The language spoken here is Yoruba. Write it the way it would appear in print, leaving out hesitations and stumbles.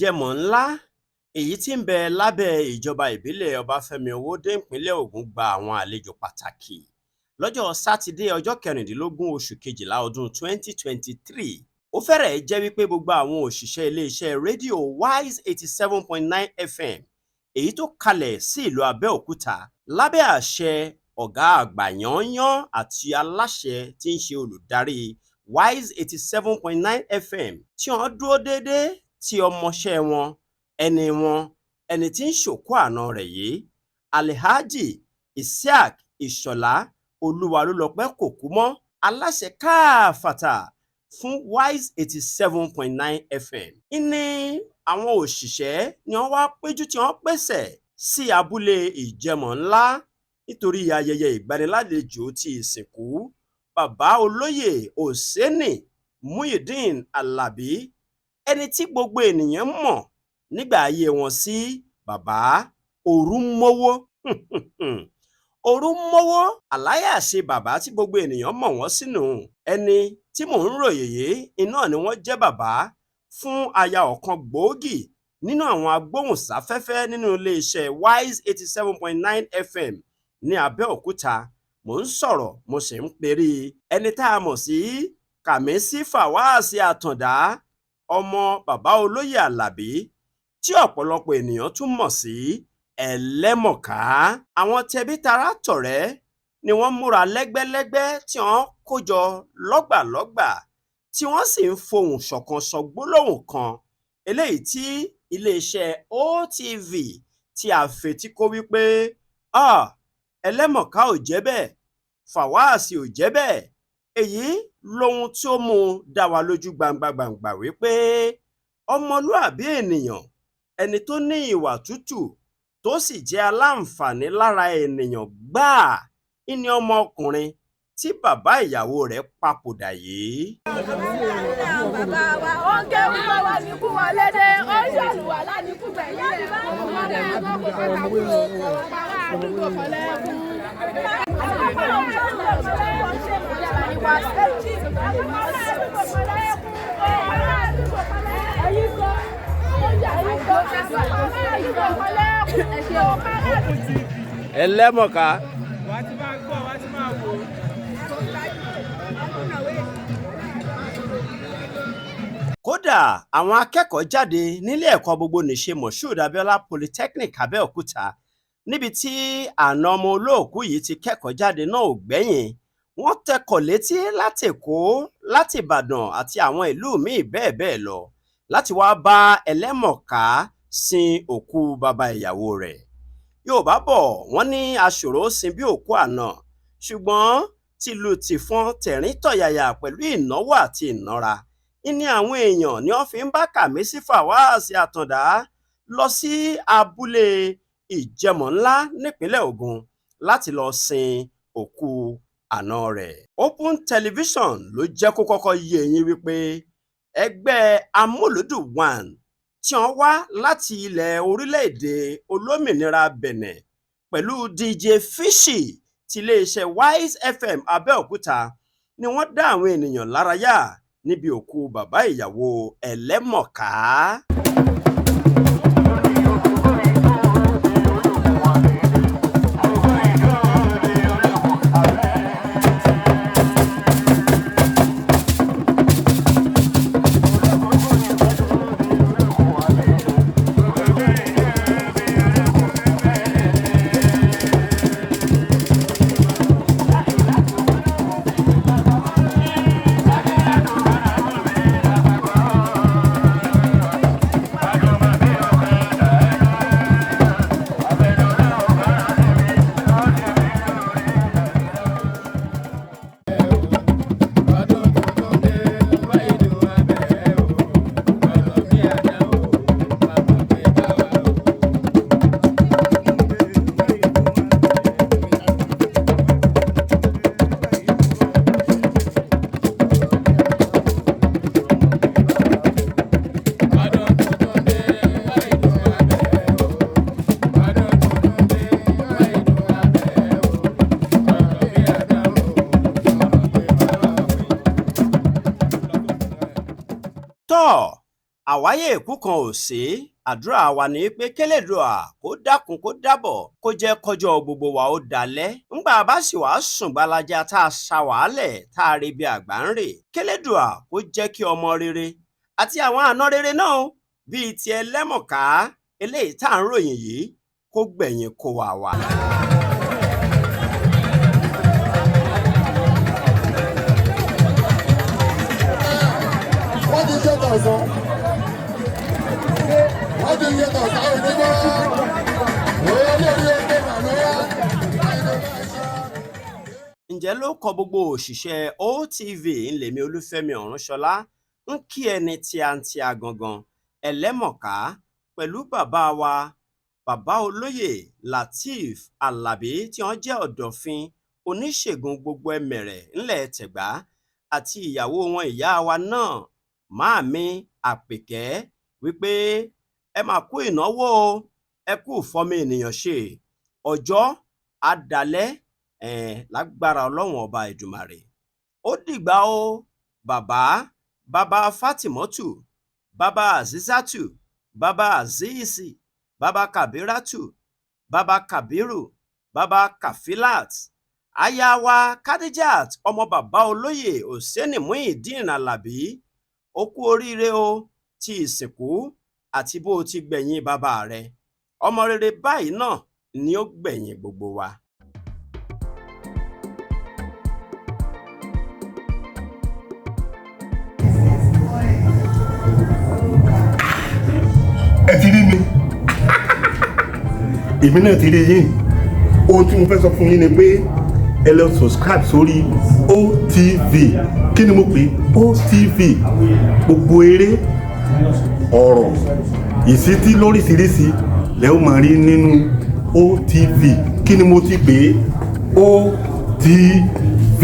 Ìjẹ̀mọ̀ ńlá èyí tí ń bẹ lábẹ́ ìjọba ìbílẹ̀ Ọbáfẹ́mi Owódé ìpínlẹ̀ Ògùn gba àwọn àlejò pàtàkì lọ́jọ́ Sátidé ọjọ́ 16 oṣù kejìlá ọdún 2023. Ó fẹ́rẹ̀ẹ́ jẹ́ wípé gbogbo àwọn òṣìṣẹ́ iléeṣẹ́ rédíò Wise 87.9 FM èyí tó kalẹ̀ sí ìlú Abeokuta lábẹ́ àṣẹ ọ̀gá àgbà yányán àti aláṣẹ tí ń ṣe olùdarí Wise 87.9 FM tí wọ́n dúró déédéé tí ọmọọṣẹ́ wọn ẹni tí ń ṣòkú àná rẹ̀ yìí Alhaji Isiaq Ìṣọ̀lá Olúwalólọpẹ́ Kòkúmọ́ aláṣẹ káàfàtà fún Wise 87.9 FM. Ní àwọn òṣìṣẹ́ ni wọ́n wá péjú tí wọ́n pèsè sí abúlé Ìjẹ̀mọ̀ ńlá nítorí ayẹyẹ ìgbanilálejò ti ìsìnkú bàbá olóyè Oseni Muyideen Alabi ẹni tí gbogbo ènìyàn mọ̀ nígbà ayé wọn sí bàbá Orúnmọ́wọ́. Orúnmọ́wọ́ aláyàṣe bàbá tí gbogbo ènìyàn mọ̀ wọ́n sínú ẹni tí mò ń ròyìn yìí iná ni wọ́n jẹ́ bàbá fún aya ọ̀kan gbòógì nínú àwọn agbóhùnsáfẹ́fẹ́ nínú iléeṣẹ́ Wise 87.9 FM ní Abẹ́òkúta. Mò ń sọ̀rọ̀ mo sì ń perí ẹni tá a mọ̀ sí Kàmísí Fàwáàsì Àtàndá ọmọ bàbá olóyè Àlàbí tí ọ̀pọ̀lọpọ̀ ènìyàn tún mọ̀ sí ELEMOKA. Àwọn tẹbí tará tọ̀rẹ́ ni wọ́n múra lẹ́gbẹ́lẹ́gbẹ́ tí wọ́n kójọ lọ́gbàlọ́gbà tí wọ́n sì ń fohùn ṣọ̀kan sọ gbólóhùn kan eléyìí tí iléeṣẹ́ OTV tí a fetí kó wípé ELEMOKA ò jẹ́ bẹ́ẹ̀ Fàwáàsì ò jẹ́ bẹ́ẹ̀. Èyí lohun tí ó mú dá wa lójú gbangba wípé ọmọlúàbí ènìyàn ẹni tó ní ìwà tútù tó sì jẹ́ aláǹfààní lára ènìyàn gbáà ní ọmọkùnrin tí bàbá ìyàwó rẹ̀ papòdà yìí. Bàbá wa ó ń ké wípé wá ní kú wọlé dé ó ń ṣàlùwà láti kú gbẹ̀yìn rẹ̀ ọmọdé àgbọ̀kọ̀ kọ́ta kúrò bàbá àdúgbò kọ́lẹ́kùn. ELEMOKA. Kódà àwọn akẹ́kọ̀ọ́ jáde nílé ẹ̀kọ́ gbogbo nìṣe Moshood Abiola Polytechnic Abẹ́òkúta níbi tí àna ọmọ olóòkú yìí ti kẹ́kọ̀ọ́ jáde náà ò gbẹ́yìn. Wọ́n tẹkọ̀ létí láti Èkó, láti Ìbàdàn àti àwọn ìlú míì bẹ́ẹ̀ bẹ́ẹ̀ lọ láti wá bá ELEMOKA sin òkú bàbá ìyàwó rẹ̀. Yorùbá bọ̀ wọ́n ní aṣòro sin bí òkú àná, ṣùgbọ́n tìlù tìfọn tẹ̀rín tọ̀yàyà pẹ̀lú ìnáwó àti ìnára ní àwọn èèyàn ni wọ́n fi ń bá Kàmísí Fàwáàsì Àtàndá lọ sí abúlé Ìjẹ̀mọ̀ ńlá nípínlẹ̀ Ògùn láti lọ sin òkú àná rẹ̀. Open Television ló jẹ́ kó kọ́kọ́ yé yín wípé ẹgbẹ́ amúlùdùn one tí wọ́n wá láti ilẹ̀ orílẹ̀-èdè olómìnira Benin pẹ̀lú DJ Fishy ti iléeṣẹ́ Wise FM Abẹ́òkúta ni wọ́n dá àwọn ènìyàn lárayá níbi òkú bàbá ìyàwó ELEMOKA. àwáyé èkú kan ò sí, àdúrà wa ní pé kélédùà kó dákun kó dábọ̀ kó jẹ́ kọjọ́ gbogbo wa ó dalẹ̀. ńgbà bá sì wá sùn gbalaja tá a sa wàhálẹ̀ tá a rí bí àgbà ń rè, kélédùà kó jẹ́ kí ọmọ rere àti àwọn àna rere náà bíi ti ẹlẹ́mọ̀ká eléyìí tá à ń ròyìn yìí kó gbẹ̀yìn kó wà wá. ǹjẹ́ ló kọ gbogbo òṣìṣẹ́ OTV ńlẹ̀mí olúfẹ́mi ọ̀rúnṣọlá ń kí ẹni tíátíá gangan ẹlẹ́mọ̀ká pẹ̀lú bàbá wa bàbá olóyè Lateef Alabi tí wọ́n jẹ́ ọ̀dọ̀fin oníṣègùn gbogbo ẹ̀mẹ̀rẹ̀ ńlẹ̀ tẹ̀gbá àti ìyàwó wọn ìyá wa náà máàmí àpèkẹ́ wípé ẹ máa kú ìnáwó ẹ kú fọmọ ènìyàn ṣe ọjọ́ àdálẹ́ lágbára ọlọ́run ọba ìdùmarè. ó dìgbà o bàbá Fátímọ́tù, bàbá Azizatu, bàbá Azizi, bàbá Kabiratu, bàbá Kabiru, bàbá Kafilat, aya wa Kadijat ọmọ bàbá olóyè Oseni Muyideen Alabi. ó kú oríire o ti ìsìnkú àti bó ti gbẹ̀yìn bàbá rẹ̀. ọmọ rere báyìí náà ni ó gbẹ̀yìn gbogbo wa. ẹ ti rí mi èmi náà ti rí yín. ohun tí mo fẹ́ sọ fún yín ni pé ẹ lọ subscribe sórí OTV. kí ni mo pè OTV? gbogbo eré ọ̀rọ̀ ìsítí lóríṣiríṣi lẹ́ ó máa rí nínú OTV. kí ni mo ti pè OTV.